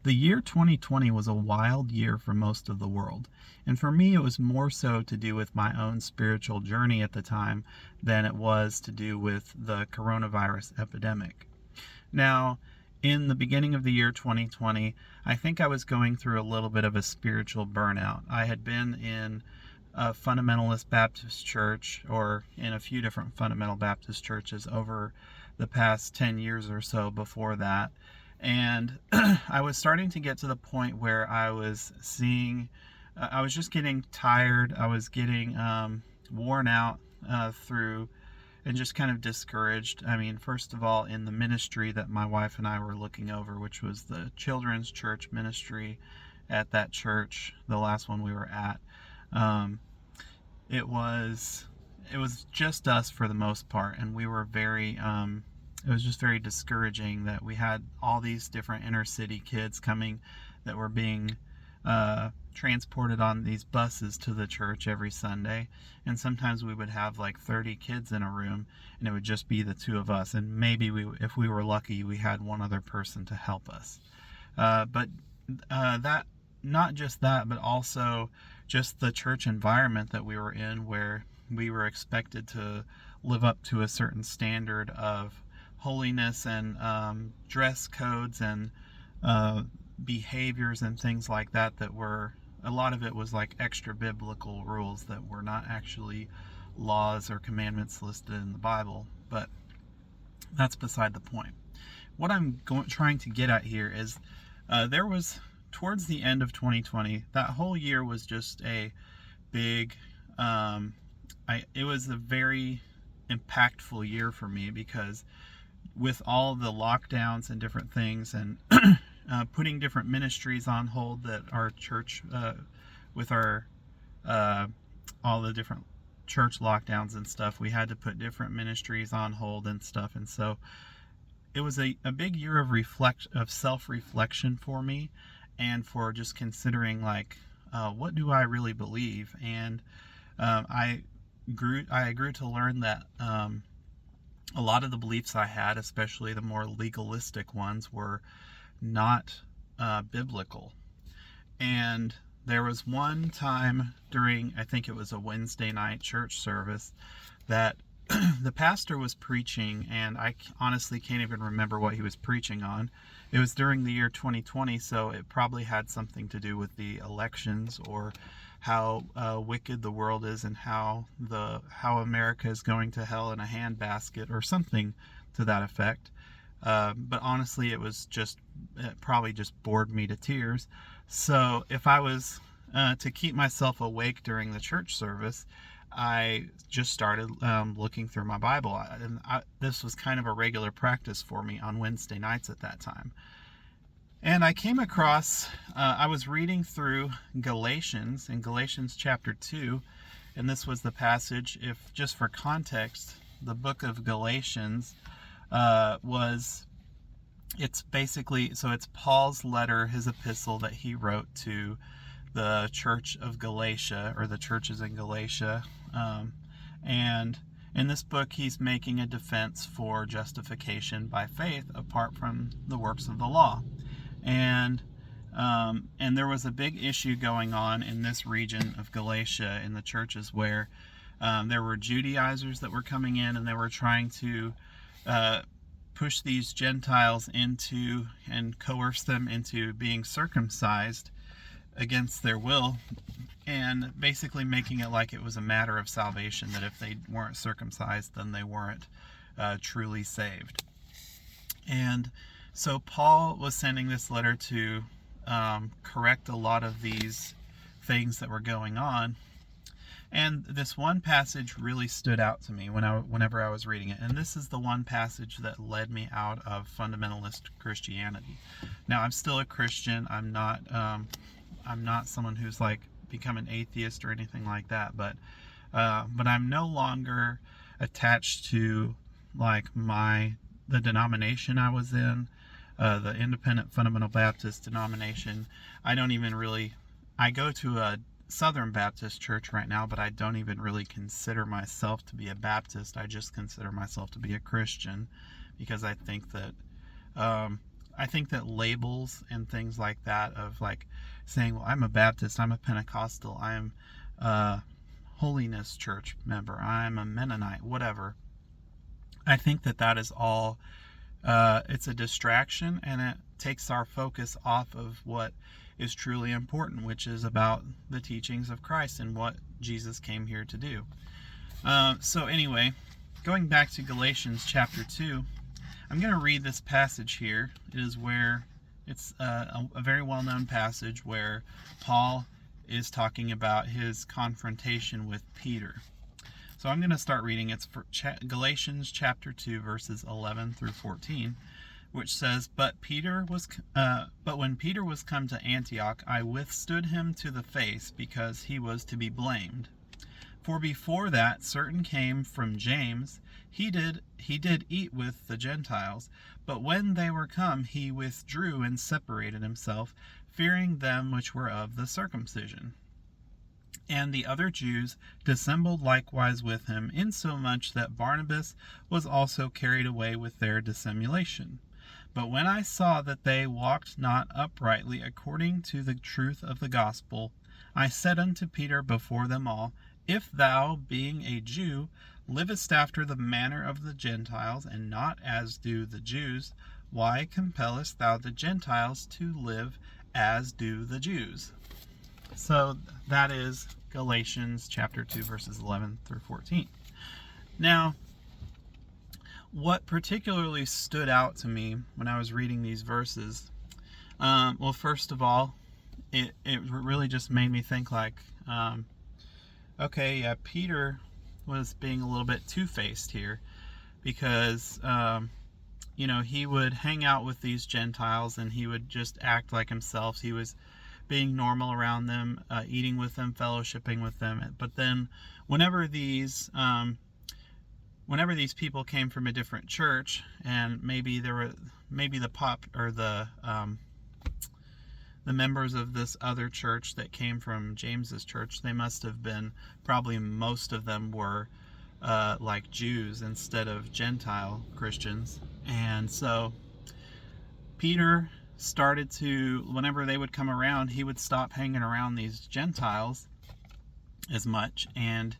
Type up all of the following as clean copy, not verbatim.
The year 2020 was a wild year for most of the world. And for me, it was more so to do with my own spiritual journey at the time than it was to do with the coronavirus epidemic. Now, in the beginning of the year 2020, I think I was going through a little bit of a spiritual burnout. I had been in a fundamentalist Baptist church, or in a few different fundamental Baptist churches over the past 10 years or so before that. And I was starting to get to the point where I was seeing, I was just getting tired. I was getting worn out through and just kind of discouraged. I mean, first of all, in the ministry that my wife and I were looking over, which was the children's church ministry at that church, the last one we were at, um, it was just us for the most part, and we were very it was just very discouraging that we had all these different inner city kids coming that were being transported on these buses to the church every Sunday. And sometimes we would have like 30 kids in a room, and it would just be the two of us. And maybe if we were lucky, we had one other person to help us. But that, not just that, but also just the church environment that we were in, where we were expected to live up to a certain standard of holiness and dress codes and behaviors and things like that, that were, a lot of it was like extra biblical rules that were not actually laws or commandments listed in the Bible. But that's beside the point. What I'm trying to get at here is there was, towards the end of 2020, that whole year was just a big it was a very impactful year for me, because with all the lockdowns and different things, and putting different ministries on hold that our church, with our all the different church lockdowns and stuff, we had to put different ministries on hold and stuff. And so it was a big year of self-reflection for me, and for just considering, like, what do I really believe? And I grew to learn that a lot of the beliefs I had, especially the more legalistic ones, were not biblical. And there was one time during, I think it was a Wednesday night church service, that the pastor was preaching, and I honestly can't even remember what he was preaching on. It was during the year 2020, so it probably had something to do with the elections, or how wicked the world is, and how America is going to hell in a handbasket, or something to that effect. But honestly, it probably just bored me to tears. So if I was to keep myself awake during the church service, I just started looking through my Bible. And this was kind of a regular practice for me on Wednesday nights at that time. And I came across, I was reading through Galatians, in Galatians chapter 2, and this was the passage. If just for context, the book of Galatians it's basically, so it's Paul's letter, his epistle that he wrote to the church of Galatia, or the churches in Galatia. And in this book, he's making a defense for justification by faith apart from the works of the law. And there was a big issue going on in this region of Galatia in the churches, where there were Judaizers that were coming in, and they were trying to push these Gentiles into, and coerce them into being circumcised against their will, and basically making it like it was a matter of salvation, that if they weren't circumcised, then they weren't truly saved. And so Paul was sending this letter to correct a lot of these things that were going on. And this one passage really stood out to me whenever I was reading it. And this is the one passage that led me out of fundamentalist Christianity. Now, I'm still a Christian. I'm not someone who's like become an atheist or anything like that. But I'm no longer attached to like the denomination I was in, the Independent Fundamental Baptist denomination. I go to a Southern Baptist church right now, but I don't even really consider myself to be a Baptist. I just consider myself to be a Christian, because I think that I think that labels and things like that, of like saying, well, I'm a Baptist, I'm a Pentecostal, I'm a Holiness Church member, I'm a Mennonite, whatever. I think that that is all, it's a distraction, and it takes our focus off of what is truly important, which is about the teachings of Christ and what Jesus came here to do. So anyway, going back to Galatians chapter 2, I'm going to read this passage here. It is where it's a very well-known passage where Paul is talking about his confrontation with Peter. So I'm going to start reading. It's for Galatians chapter 2, verses 11 through 14, which says, But when Peter was come to Antioch, I withstood him to the face, because he was to be blamed. For before that certain came from James, he did eat with the Gentiles, but when they were come, he withdrew and separated himself, fearing them which were of the circumcision. And the other Jews dissembled likewise with him, insomuch that Barnabas was also carried away with their dissimulation. But when I saw that they walked not uprightly according to the truth of the gospel, I said unto Peter before them all, If thou, being a Jew, livest after the manner of the Gentiles, and not as do the Jews, why compellest thou the Gentiles to live as do the Jews? So that is Galatians chapter 2, verses 11 through 14. Now, what particularly stood out to me when I was reading these verses, well, first of all, it really just made me think like, okay, yeah, Peter was being a little bit two-faced here, because he would hang out with these Gentiles and he would just act like himself. He was being normal around them, eating with them, fellowshipping with them. But then whenever these people came from a different church, and maybe the members of this other church that came from James's church, they must have been, probably most of them were like Jews instead of Gentile Christians. And so Peter started to, whenever they would come around, he would stop hanging around these Gentiles as much, and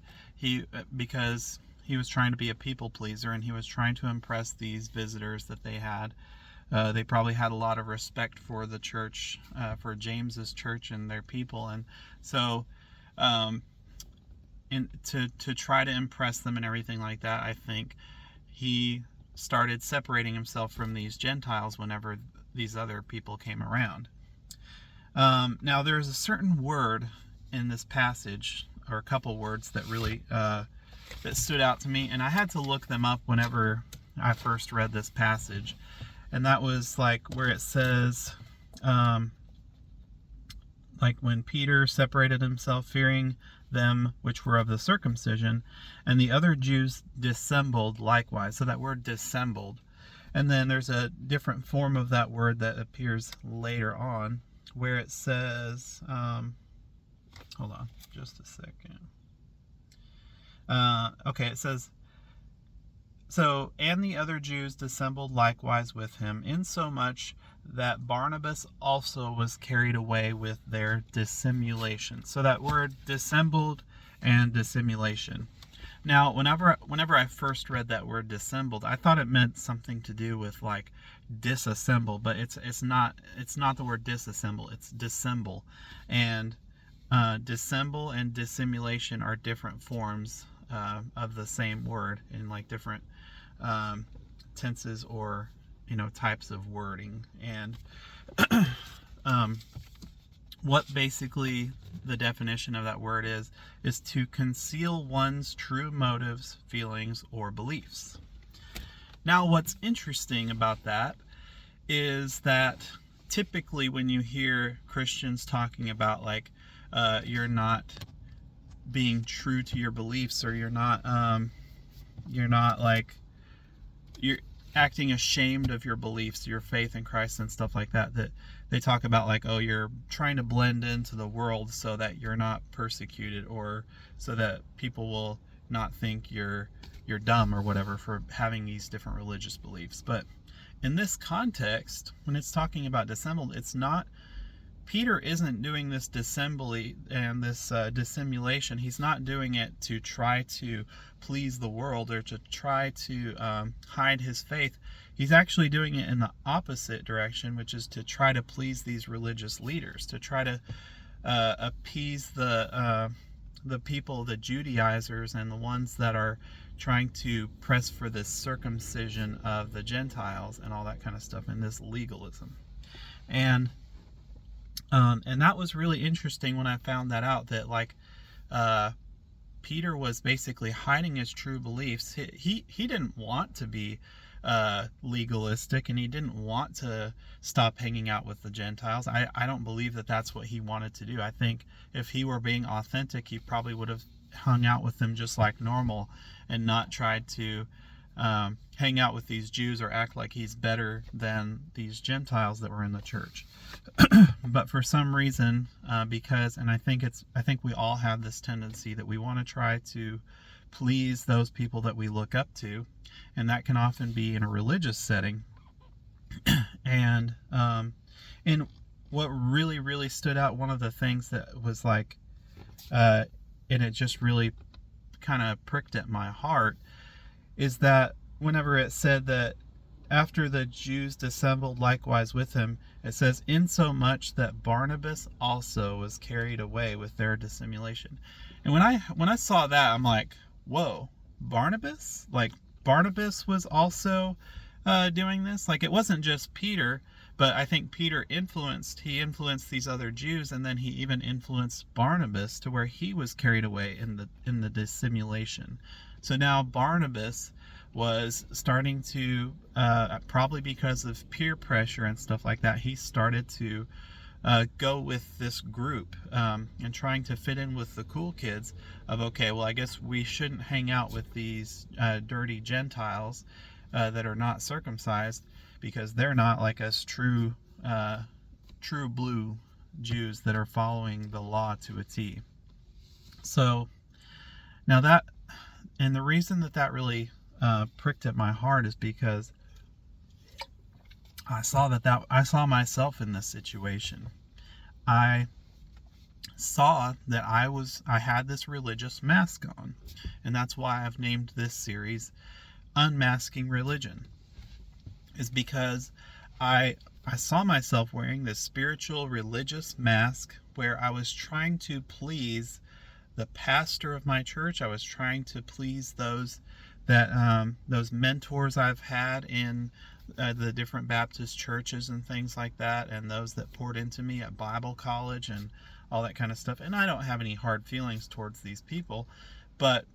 because he was trying to be a people pleaser, and he was trying to impress these visitors that they had. They probably had a lot of respect for the church, for James's church and their people, and so to try to impress them and everything like that, I think he started separating himself from these Gentiles whenever these other people came around. Now, there's a certain word in this passage, or a couple words that really that stood out to me, and I had to look them up whenever I first read this passage. And that was like where it says, like when Peter separated himself, fearing them which were of the circumcision, and the other Jews dissembled likewise. So that word dissembled. And then there's a different form of that word that appears later on, where it says, hold on just a second. Okay, it says, So, and the other Jews dissembled likewise with him, insomuch that Barnabas also was carried away with their dissimulation. So that word dissembled and dissimulation. Now, whenever I first read that word dissembled, I thought it meant something to do with like disassemble, but it's not the word disassemble, it's dissemble. And dissemble and dissimulation are different forms of the same word in like different tenses or types of wording. And what basically the definition of that word is to conceal one's true motives, feelings, or beliefs. Now, what's interesting about that is that typically when you hear Christians talking about like you're not being true to your beliefs, or you're acting ashamed of your beliefs, your faith in Christ and stuff like that, that they talk about like, oh, you're trying to blend into the world so that you're not persecuted, or so that people will not think you're dumb or whatever for having these different religious beliefs. But In this context, when it's talking about dissembled, it's not, Peter isn't doing this dissembly and this dissimulation. He's not doing it to try to please the world or to try to hide his faith. He's actually doing it in the opposite direction, which is to try to please these religious leaders, to try to appease the people, the Judaizers, and the ones that are trying to press for this circumcision of the Gentiles and all that kind of stuff, and this legalism. And that was really interesting when I found that out, that like Peter was basically hiding his true beliefs. He didn't want to be legalistic, and he didn't want to stop hanging out with the Gentiles. I don't believe that that's what he wanted to do. I think if he were being authentic, he probably would have hung out with them just like normal and not tried to hang out with these Jews or act like he's better than these Gentiles that were in the church. But for some reason, and I think we all have this tendency that we want to try to please those people that we look up to, and that can often be in a religious setting. And what really stood out, one of the things that was like, and it just really kind of pricked at my heart, is that whenever it said that after the Jews dissembled likewise with him, it says, insomuch that Barnabas also was carried away with their dissimulation. And when I saw that, I'm like, whoa, Barnabas? Like, Barnabas was also doing this? Like, it wasn't just Peter, but I think Peter influenced these other Jews, and then he even influenced Barnabas to where he was carried away in the dissimulation. So now Barnabas was starting to, probably because of peer pressure and stuff like that, he started to go with this group and trying to fit in with the cool kids of, okay, well, I guess we shouldn't hang out with these dirty Gentiles that are not circumcised, because they're not like us true blue Jews that are following the law to a T. So now that, and the reason that really pricked at my heart is because I saw myself in this situation. I saw that I had this religious mask on, and that's why I've named this series Unmasking Religion, is because I saw myself wearing this spiritual religious mask where I was trying to please the pastor of my church. I was trying to please those mentors I've had in the different Baptist churches and things like that, and those that poured into me at Bible college and all that kind of stuff. And I don't have any hard feelings towards these people, but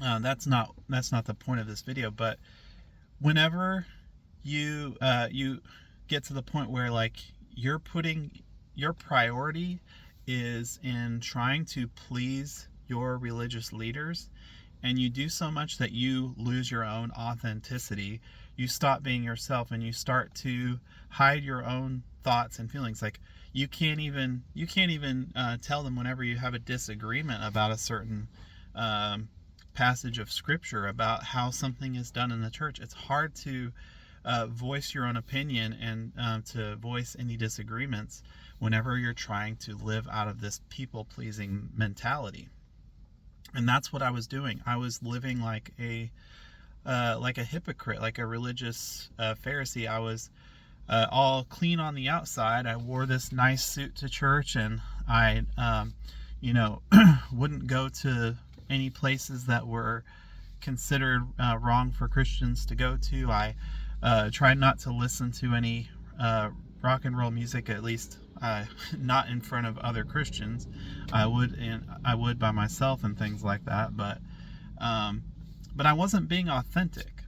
that's not the point of this video. But whenever you get to the point where like your priority is in trying to please your religious leaders, and you do so much that you lose your own authenticity, you stop being yourself, and you start to hide your own thoughts and feelings. Like you can't even tell them whenever you have a disagreement about a certain passage of scripture, about how something is done in the church. It's hard to voice your own opinion and to voice any disagreements whenever you're trying to live out of this people-pleasing mentality. And that's what I was doing. I was living like a hypocrite, like a religious Pharisee. I was all clean on the outside. I wore this nice suit to church, and I, wouldn't go to any places that were considered wrong for Christians to go to. I tried not to listen to any rock and roll music, at least not in front of other Christians. I would by myself and things like that, but I wasn't being authentic,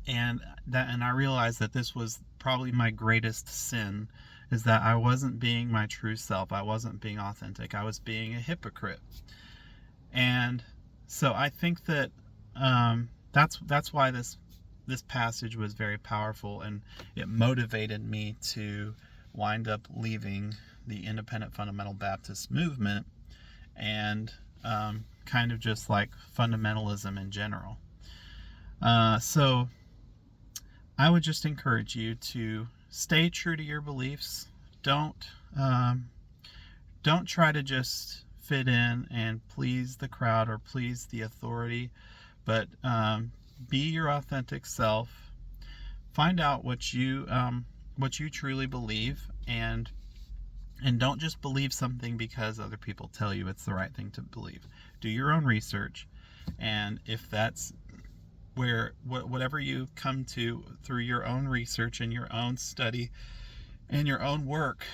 and I realized that this was probably my greatest sin, is that I wasn't being my true self. I wasn't being authentic. I was being a hypocrite. And so I think that that's why this passage was very powerful, and it motivated me to wind up leaving the independent fundamental Baptist movement and kind of just like fundamentalism in general. So I would just encourage you to stay true to your beliefs. Don't um, don't try to just fit in and please the crowd or please the authority, but be your authentic self. Find out what you truly believe, and don't just believe something because other people tell you it's the right thing to believe. Do your own research, and if that's where whatever you come to through your own research and your own study and your own work,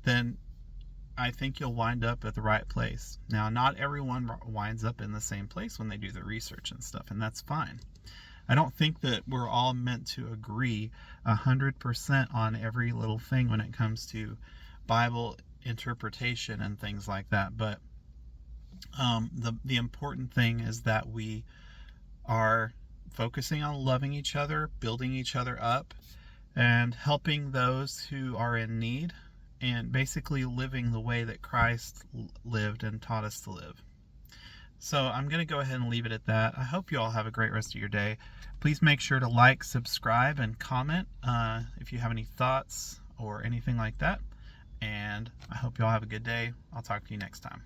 then I think you'll wind up at the right place. Now, not everyone winds up in the same place when they do the research and stuff, and that's fine. I don't think that we're all meant to agree 100% on every little thing when it comes to Bible interpretation and things like that. But the important thing is that we are focusing on loving each other, building each other up, and helping those who are in need, and basically living the way that Christ lived and taught us to live. So I'm going to go ahead and leave it at that. I hope you all have a great rest of your day. Please make sure to like, subscribe, and comment if you have any thoughts or anything like that. And I hope you all have a good day. I'll talk to you next time.